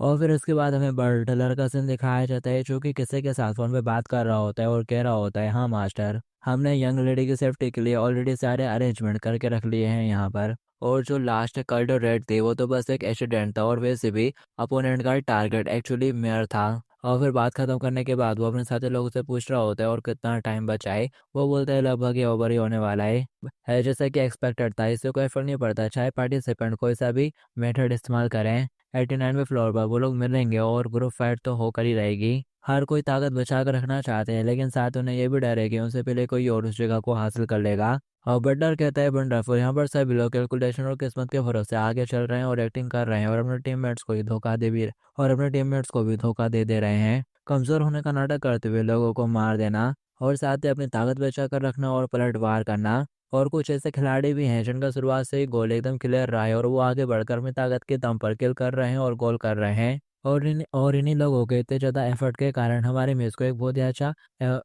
और फिर उसके बाद हमें बटलर का सीन दिखाया जाता है जो कि किसी के साथ फ़ोन पे बात कर रहा होता है और कह रहा होता है, हाँ मास्टर, हमने यंग लेडी की सेफ्टी के लिए ऑलरेडी सारे अरेंजमेंट करके रख लिए हैं यहाँ पर। और जो लास्ट कर्ड रेड थी वो तो बस एक एक्सीडेंट था, और वैसे भी अपोनेंट का टारगेट एक्चुअली मेयर था। और फिर बात खत्म करने के बाद वो अपने साथी लोगों से पूछ रहा होता है और कितना टाइम बचा है। वो बोलता है लगभग ये ओवर ही होने वाला है जैसा कि एक्सपेक्टेड था। इससे कोई फर्क नहीं पड़ता चाहे पार्टिसिपेंट कोई सा भी मेथड इस्तेमाल करें। 89वें फ्लोर पर वो लोग मिलेंगे और ग्रुप फाइट तो होकर ही रहेगी। हर कोई ताकत बचा कर रखना चाहते हैं, लेकिन साथ उन्हें ये भी डर है कि उनसे पहले कोई और उस जगह को हासिल कर लेगा। और बटलर कहता है वंडरफुल, यहाँ पर सभी लोग कैलकुलेशन और किस्मत के भरोसे आगे चल रहे हैं और एक्टिंग कर रहे हैं, और अपने टीममेट्स को ही धोखा दे भी और अपने टीममेट्स को भी धोखा दे रहे हैं। कमज़ोर होने का नाटक करते हुए लोगों को मार देना, और साथ ही अपनी ताकत बचा कर रखना और पलटवार करना। और कुछ ऐसे खिलाड़ी भी हैं जिनका शुरुआत से ही गोल एकदम क्लियर रहा है, और वो आगे बढ़कर अपनी ताकत के दम पर किल कर रहे हैं और गोल कर रहे हैं। और इन्हीं लोगों के इतने ज़्यादा एफर्ट के कारण हमारे मैच को एक बहुत ही अच्छा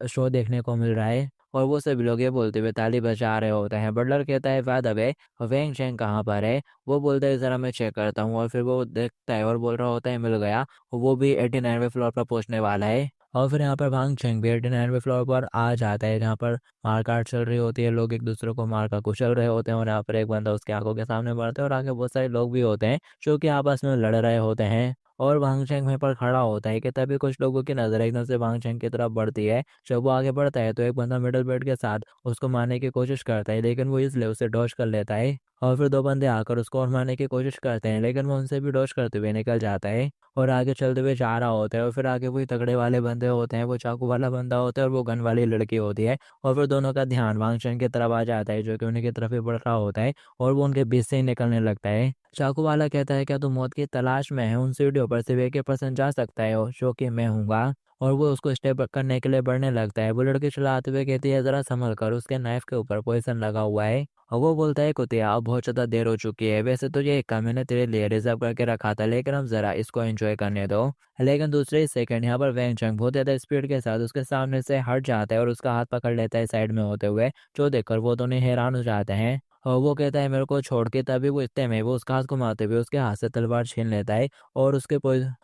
शो देखने को मिल रहा है। और वो सभी लोग ये बोलते हुए ताली बजा रहे होते हैं। बटलर कहता है बाय द वे, वेंग चैंग कहाँ पर है? वो बोलता है ज़रा मैं चेक करता हूँ, और फिर वो देखता है और बोल रहा होता है मिल गया। वो भी 89वें फ्लोर पर पहुंचने वाला है। और फिर यहाँ पर वांग चेंग भी 89वें फ्लोर पर आ जाता है, जहाँ पर मारकाट चल रही होती है, लोग एक दूसरे को मार कर कुचल रहे होते हैं, और यहाँ पर एक बंदा उसकी आंखों के सामने मरता है, और आगे बहुत सारे लोग भी होते हैं जो कि आपस में लड़ रहे होते हैं। और वांग चेंग वहीं पर खड़ा होता है कि तभी कुछ लोगों की नज़र एकदम से वांग चेंग की तरफ बढ़ती है। जब वो आगे बढ़ता है तो एक बंदा मिडल बेड के साथ उसको मारने की कोशिश करता है, लेकिन वो इसलिए उसे डॉज कर लेता है। और फिर दो बंदे आकर उसको और मारने की कोशिश करते हैं, लेकिन वो उनसे भी डॉज करते हुए निकल जाता है और आगे चलते हुए जा रहा होता है। और फिर आगे वही तगड़े वाले बंदे होते हैं, वो चाकू वाला बंदा होता है और वो गन वाली लड़की होती है। और फिर दोनों का ध्यान वांगचैन की तरफ आ जाता है, जो कि उन्हीं की तरफ ही बढ़ रहा होता है, और वो उनके बीच से ही निकलने लगता है। चाकू वाला कहता है क्या तुम मौत की तलाश में है? उन सीढ़ियों पर सिर्फ एक ही पर्सन जा सकता है, जो कि मैं हूँगा। और वो उसको स्टेप करने के लिए बढ़ने लगता है। वो लड़की चलाते हुए कहती है ज़रा संभल कर, उसके नाइफ के ऊपर पॉइजन लगा हुआ है। और वो बोलता है कुतिया अब बहुत ज़्यादा देर हो चुकी है, वैसे तो ये काम मैंने तेरे लिए रिजर्व करके रखा था, लेकिन अब ज़रा इसको एंजॉय करने दो। लेकिन दूसरे ही सेकंड यहाँ पर वैंग चंग बहुत ज़्यादा स्पीड के साथ उसके सामने से हट जाता है और उसका हाथ पकड़ लेता है साइड में होते हुए, जो देखकर वो दोनों हैरान हो जाते हैं। और वो कहता है मेरे को छोड़ के, तभी वो इतने में वो उसका हाथ घुमाते हुए उसके हाथ से तलवार छीन लेता है और उसके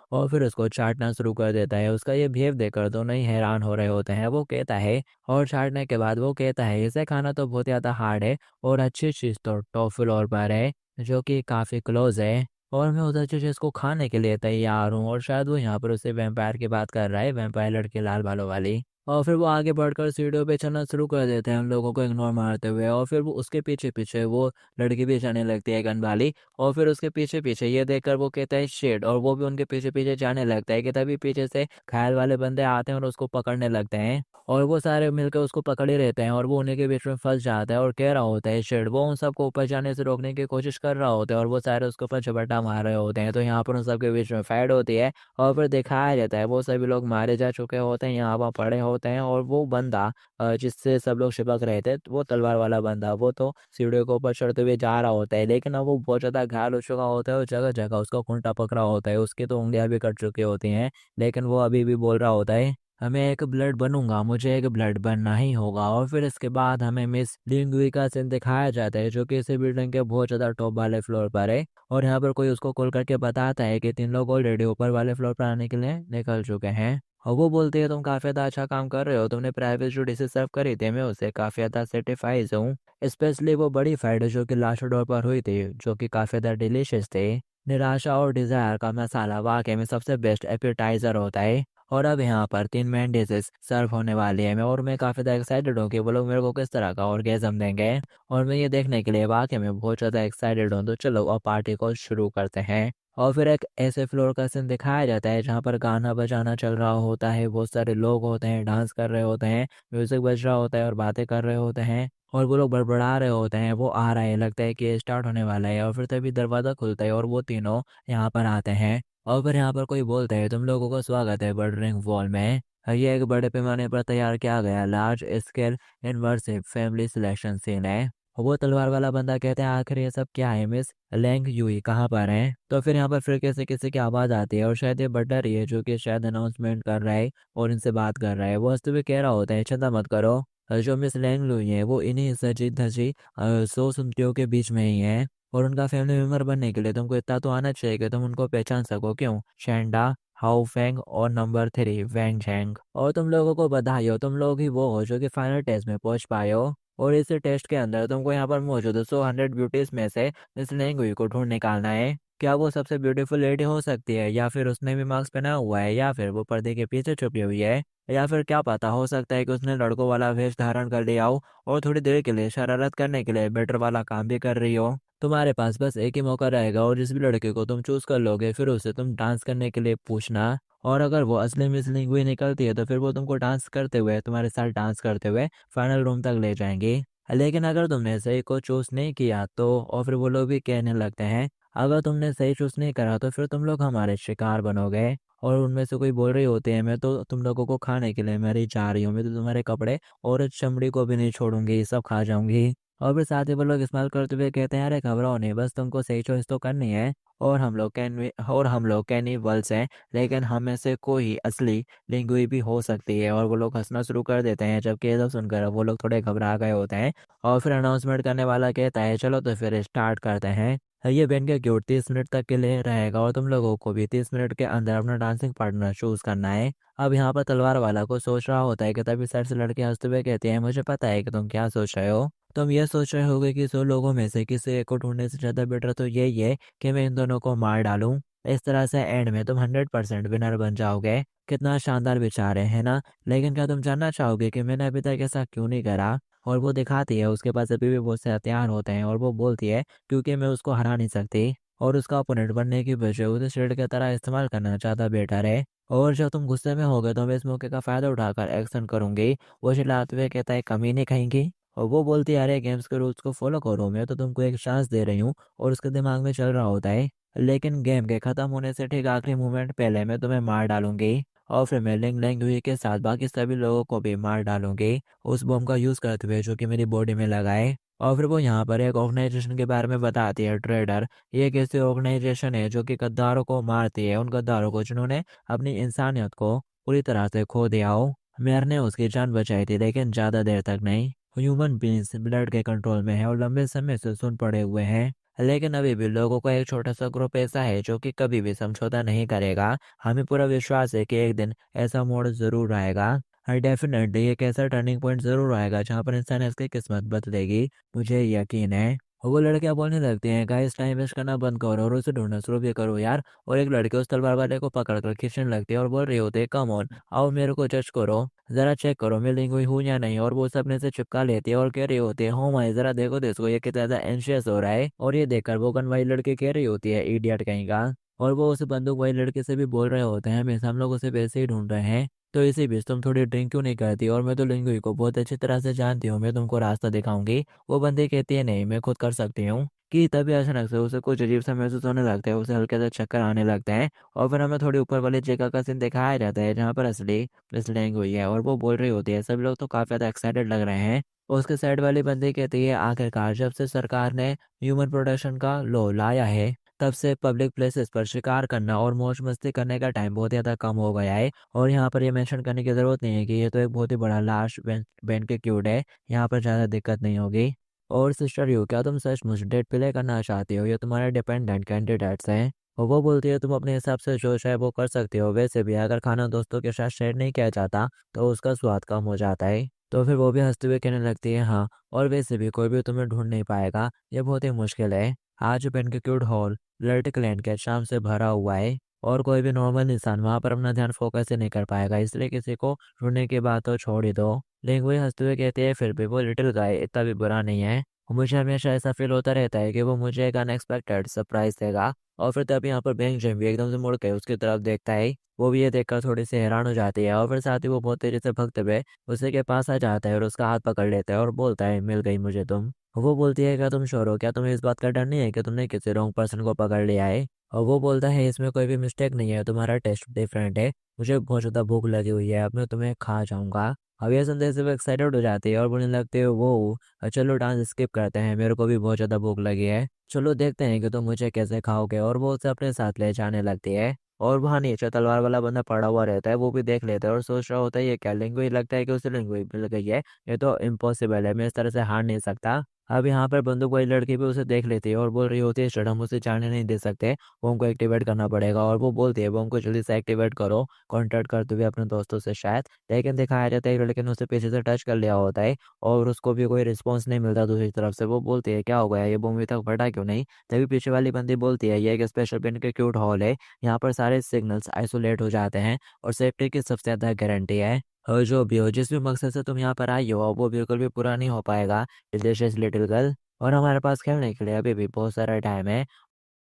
और फिर उसको चाटना शुरू कर देता है। उसका ये बिहेव देखकर दोनों ही हैरान हो रहे होते हैं। वो कहता है, और चाटने के बाद वो कहता है इसे खाना तो बहुत ज़्यादा हार्ड है, और अच्छी चीज़ तो टॉफल और बार है, जो कि काफ़ी क्लोज है, और मैं उधर चीज़ को खाने के लिए तैयार हूँ। और शायद वो यहाँ पर उसे वैम्पायर की बात कर रहा है, वैम्पायर लड़के लाल बालों वाली। और फिर वो आगे बढ़कर सीढ़ियों पे चलना शुरू कर देते हैं उन लोगों को इग्नोर मारते हुए, और फिर वो उसके पीछे पीछे वो लड़की भी जाने लगती है गन वाली। और फिर उसके पीछे पीछे ये देखकर वो कहता है शेड, और वो भी उनके पीछे पीछे जाने लगता है कि तभी पीछे से घायल वाले बंदे आते हैं और उसको पकड़ने लगते हैं। और वो सारे मिलकर उसको पकड़े रहते हैं, और वो उन्हीं के बीच में फंस जाता है और कह रहा होता है शेड। वो उन सबको ऊपर जाने से रोकने की कोशिश कर रहा होता है, और वो सारे उसके ऊपर झपट्टा मार रहे होते हैं। तो यहाँ पर उन सबके बीच में फाइट होती है, और फिर दिखाया जाता है वो सभी लोग मारे जा चुके होते हैं, यहाँ वहाँ पड़े होते हैं। और वो बंदा जिससे सब लोग चिपक रहे थे, वो तलवार वाला बंदा, वो तो सीढ़ियों के ऊपर चढ़ते हुए जा रहा होता है, लेकिन अब वो बहुत ज़्यादा घायल हो चुका होता है और जगह जगह उसका खूंटा पकड़ा होता है, उसकी तो उंगलियां भी कट चुकी होती हैं। लेकिन वो अभी भी बोल रहा होता है हमें एक ब्लड बनूंगा, मुझे एक ब्लड बनना ही होगा। और फिर इसके बाद हमें मिस लिंगुई का सीन दिखाया जाता है, जो कि इसी बिल्डिंग के बहुत ज़्यादा टॉप वाले फ्लोर पर है। और यहाँ पर कोई उसको कॉल करके बताता है कि 3 लोग ऑलरेडी ऊपर वाले फ्लोर पर आने के लिए निकल चुके हैं। और वो बोलती है तुम काफ़ी ज़्यादा अच्छा काम कर रहे हो, तुमने प्राइवेट जो डिशेज सर्व करी थी मैं उससे काफ़ी ज़्यादा सेटिस्फाइज हूँ। स्पेशली वो बड़ी फाइट जो कि लास्ट डोर पर हुई थी, जो कि काफ़ी ज़्यादा डिलीशियस थे। निराशा और डिज़ायर का मसाला वाकई में सबसे बेस्ट एपिटाइज़र होता है। और अब यहाँ पर 3 मेन डिशेस सर्व होने वाली है, और मैं काफ़ी ज़्यादा एक्साइटेड हूँ कि वो लोग मेरे को किस तरह का ऑर्गेज़म देंगे। और मैं ये देखने के लिए वाकई में बहुत ज़्यादा एक्साइटेड हूँ। तो चलो अब पार्टी को शुरू करते हैं। और फिर एक ऐसे फ्लोर का सीन दिखाया जाता है जहाँ पर गाना बजाना चल रहा होता है, बहुत सारे लोग होते हैं, डांस कर रहे होते हैं, म्यूजिक बज रहा होता है और बातें कर रहे होते हैं, और वो लोग बड़बड़ा रहे होते हैं। वो आ रहा है, लगता है कि ये स्टार्ट होने वाला है। और फिर तभी दरवाज़ा खुलता है और वो तीनों यहाँ पर आते हैं। और फिर यहाँ पर कोई बोलता है तुम लोगों का स्वागत है बर्डरिंग वॉल में। ये एक बड़े पैमाने पर तैयार किया गया large scale immersive family selection scene है। वो तलवार वाला बंदा कहते हैं आखिर ये सब क्या है, मिस लैंग यूई कहाँ पर है? तो फिर यहाँ पर फिर कैसे किसी की आवाज़ आती है, और शायद ये बटलर ही है जो कि शायद अनाउंसमेंट कर रहा है और इनसे बात कर रहा है। वो हंसते हुए कह रहा होता है चिंता मत करो, जो मिस लैंग लुई है वो इन्हीं सजी धजी सो सुनतियों के बीच में ही है। और उनका फैमिली मेम्बर बनने के लिए तुमको इतना तो आना चाहिए कि तुम उनको पहचान सको। क्यों? शेंडा, हाउ फेंग और नंबर 3 वैंग झैंग। और तुम लोगों को बधाई हो, तुम लोग ही वो हो जो कि फाइनल टेस्ट में पहुंच पाए हो। और इस टेस्ट के अंदर तुमको यहाँ पर मौजूद 100 ब्यूटीज में से इस लेंगुई को ढूंढ निकालना है। क्या वो सबसे ब्यूटीफुल लेडी हो सकती है, या फिर उसने भी मास्क पहना हुआ है, या फिर वो पर्दे के पीछे छुपी हुई है, या फिर क्या पता, हो सकता है कि उसने लड़कों वाला वेश धारण कर लिया हो और थोड़ी देर के लिए शरारत करने के लिए बेटर वाला काम भी कर रही हो। तुम्हारे पास बस एक ही मौका रहेगा, और जिस भी लड़के को तुम चूज कर लोगे फिर उससे तुम डांस करने के लिए पूछना। और अगर वो असली मिस लिंगुई निकलती है तो फिर वो तुमको डांस करते हुए, तुम्हारे साथ डांस करते हुए फाइनल रूम तक ले जाएंगी। लेकिन अगर तुमने सही को चूज नहीं किया तो, और फिर वो लोग भी कहने लगते हैं, अगर तुमने सही चूज नहीं करा तो फिर तुम लोग हमारे शिकार बनोगे। और उनमें से कोई बोल रही होती है, मैं तो तुम लोगों को खाने के लिए मरी जा रही हूँ, मैं तो तुम्हारे कपड़े और चमड़ी को भी नहीं छोड़ूंगी, सब खा जाऊंगी। और फिर साथ ही वो लोग इस्तेमाल करते हुए कहते हैं, अरे घबराओ नहीं, बस तुमको सही चॉइस तो करनी है। और हम लोग कैनिबल्स हैं, लेकिन हम में से कोई असली लिंगुई भी हो सकती है। और वो लोग हंसना शुरू कर देते हैं, जबकि ये सब सुनकर वो लोग थोड़े घबरा गए होते हैं। और फिर अनाउंसमेंट करने वाला कहता है, चलो तो फिर स्टार्ट करते हैं। ये बन के क्यूट 30 मिनट तक के लिए रहेगा, और तुम लोगों को भी 30 मिनट के अंदर अपना डांसिंग पार्टनर चूज करना है। अब यहाँ पर तलवार वाला को सोच रहा होता है कि तभी साइड से लड़के हंसते हुए कहते हैं, मुझे पता है कि तुम क्या सोच रहे हो। तुम ये सोच रहे होगे कि 100 लोगों में से किसी एक को ढूंढने से ज्यादा बेटर तो यही है कि मैं इन दोनों को मार डालूं। इस तरह से एंड में तुम 100% विनर बन जाओगे। कितना शानदार विचार है ना? लेकिन क्या तुम जानना चाहोगे कि मैंने अभी तक ऐसा क्यों नहीं करा? और वो दिखाती है, उसके पास अभी भी बहुत से हथियार होते हैं, और वो बोलती है, क्योंकि मैं उसको हरा नहीं सकती, और उसका ओपोनेंट बनने की वजह उसे शील्ड की तरह इस्तेमाल करना ज़्यादा बेटर है। और जब तुम गुस्से में होगे तो मैं इस मौके का फायदा उठाकर एक्शन करूंगी। वो चिल्लाते हुए कहता है, कमी नहीं कहेंगी। और वो बोलती है, अरे गेम्स के रूल्स को फॉलो करो, मैं तो तुमको एक चांस दे रही हूँ। और उसके दिमाग में चल रहा होता है, लेकिन गेम के खत्म होने से ठीक आखिरी मोमेंट पहले मैं तुम्हें मार डालूंगी। और फिर मैं लिंग लिंग हुई के साथ बाकी सभी लोगों को भी मार डालूंगी, उस बम का यूज करते हुए जो कि मेरी बॉडी में लगाए। और फिर वो यहाँ पर एक ऑर्गेनाइजेशन के बारे में बताती है, ट्रेडर। ये एक ऐसी ऑर्गेनाइजेशन है जो कि गद्दारों को मारती है, उन गद्दारों को जिन्होंने अपनी इंसानियत को पूरी तरह से खो दिया हो। मेयर ने उसकी जान बचाई थी, लेकिन ज्यादा देर तक नहीं। ह्यूमन बींग्स ब्लड के कंट्रोल में है और लंबे समय से सुन पड़े हुए हैं। लेकिन अभी भी लोगों का एक छोटा सा ग्रुप ऐसा है जो कि कभी भी समझौता नहीं करेगा। हमें पूरा विश्वास है कि एक दिन ऐसा मोड़ जरूर आएगा। हाँ, डेफिनेटली एक ऐसा टर्निंग पॉइंट जरूर आएगा जहाँ पर इंसान इसकी किस्मत बदलेगी, मुझे यकीन है। और वो लड़कियां बोलने लगती हैं, गाइस टाइम वेस्ट करना बंद करो और उसे ढूंढना शुरू भी करो यार। और एक लड़की उस तलवार वाले को पकड़ कर खींचने लगती है और बोल रही होती है, कम ऑन, आओ मेरे को जज करो, जरा चेक करो मैं लिंग हुई हूँ या नहीं। और वो सपने से चिपका लेती है और कह रही होती है, हो माई जरा देखो तो इसको, ये कितना ज्यादा एंशियस हो रहा है। और ये देखकर वो गन वाली लड़की कह रही होती है, इडियट कहीं का। और वो उस बंदूक वाली लड़के से भी बोल रहे होते हैं, हमेशा हम लोग उसे वैसे ही ढूंढ रहे हैं, तो इसी बीच तुम थोड़ी ड्रिंक क्यों नहीं करती? और मैं तो लिंगुई को बहुत अच्छी तरह से जानती हूँ, मैं तुमको रास्ता दिखाऊंगी। वो बंदी कहती है, नहीं मैं खुद कर सकती हूँ। कि तभी अचानक से उसे कुछ अजीब सा महसूस होने लगता है, उसे हल्के से चक्कर आने लगते हैं। और फिर हमें थोड़ी ऊपर वाली जगह का सीन दिखाया जाता है जहाँ पर असली रेसलिंग हुई है, और वो बोल रही होती है, सभी लोग तो काफी ज्यादा एक्साइटेड लग रहे हैं। उसके साइड वाली बंदी कहती है, आखिरकार जब से सरकार ने ह्यूमन प्रोडक्शन का लॉ लाया है, तब से पब्लिक प्लेसेस पर शिकार करना और मौज मस्ती करने का टाइम बहुत ज़्यादा कम हो गया है। और यहाँ पर ये मेंशन करने की ज़रूरत नहीं है कि ये तो एक बहुत ही बड़ा लाश बैंड के क्यूड है, यहाँ पर ज़्यादा दिक्कत नहीं होगी। और सिस्टर यू, क्या तुम सचमुच डेट प्ले करना चाहती हो, ये तुम्हारे डिपेंडेंट कैंडिडेट्स हैं? और वो बोलती है, तुम अपने हिसाब से जो चाहे वो कर सकते हो, वैसे भी अगर खाना दोस्तों के साथ शेयर नहीं किया जाता तो उसका स्वाद कम हो जाता है। तो फिर वो भी हंसते हुए कहने लगती है, हाँ, और वैसे भी कोई भी तुम्हें ढूंढ नहीं पाएगा, ये बहुत ही मुश्किल है। आज पेनक्यूड हॉल ब्लड क्लैन के शाम से भरा हुआ है, और कोई भी नॉर्मल इंसान वहां पर अपना ध्यान फोकस ही नहीं कर पाएगा, इसलिए किसी को ढूंढने की बात तो छोड़ ही दो। लेकिन वही हंसते हुए कहते हैं, फिर भी वो लिटिल गाय इतना भी बुरा नहीं है। मुझे हमेशा ऐसा फील होता रहता है कि वो मुझे एक अनएक्सपेक्टेड सरप्राइज देगा। और फिर तब यहाँ पर बेंग जेम भी एकदम से मुड़ के उसकी तरफ देखता है। वो भी ये देखकर थोड़ी सी हैरान हो जाती है, और फिर साथ ही वो बहुत तेजी से भगते हुए उसी के पास आ जाता है और उसका हाथ पकड़ लेता है और बोलता है, मिल गई मुझे तुम। वो बोलती है, क्या तुम श्योर हो? क्या तुम्हें इस बात का डर नहीं है कि तुमने किसी रॉन्ग पर्सन को पकड़ लिया है? और वो बोलता है, इसमें कोई भी मिस्टेक नहीं है, तुम्हारा टेस्ट डिफरेंट है, मुझे बहुत ज़्यादा भूख लगी हुई है, अब मैं तुम्हें खा जाऊंगा। अब ये सुनते से वो एक्साइटेड हो जाती है और बोलने लगते हो, वो चलो डांस स्किप करते हैं, मेरे को भी बहुत ज़्यादा भूख लगी है, चलो देखते हैं कि तुम मुझे कैसे खाओगे। और वो उसे अपने साथ ले जाने लगती है। और वहाँ नीचे तलवार वाला बंदा पड़ा हुआ रहता है, वो भी देख लेता है और सोच रहा होता है, ये क्या लिंगुई, लगता है कि उसे लिंगुई मिल गई है, ये तो इम्पॉसिबल है, मैं इस तरह से हार नहीं सकता। अब यहाँ पर बंदूक वाली लड़की भी उसे देख लेती है और बोल रही होती है सर हम उसे जाने नहीं दे सकते, वो हमको एक्टिवेट करना पड़ेगा। और वो बोलती है वो हमको जल्दी से एक्टिवेट करो, कॉन्टैक्ट करते हुए अपने दोस्तों से शायद। लेकिन दिखाया जाता है कि लड़के ने उसे पीछे से टच कर लिया होता है और उसको भी कोई रिस्पॉन्स नहीं मिलता दूसरी तरफ से। वो बोलती है क्या हो गया, ये बम अभी तक फटा क्यों नहीं। तभी पीछे वाली बंदी बोलती है ये एक स्पेशल पिन के क्यूट हॉल है, यहाँ पर सारे सिग्नल्स आइसोलेट हो जाते हैं और सेफ्टी की सबसे ज़्यादा गारंटी है। और जो भी हो जिस भी मकसद से तुम यहाँ पर आई हो वो बिल्कुल भी पूरा नहीं हो पाएगा डिलीशियस लिटिल गर्ल। और हमारे पास खेलने के लिए अभी भी बहुत सारा टाइम है।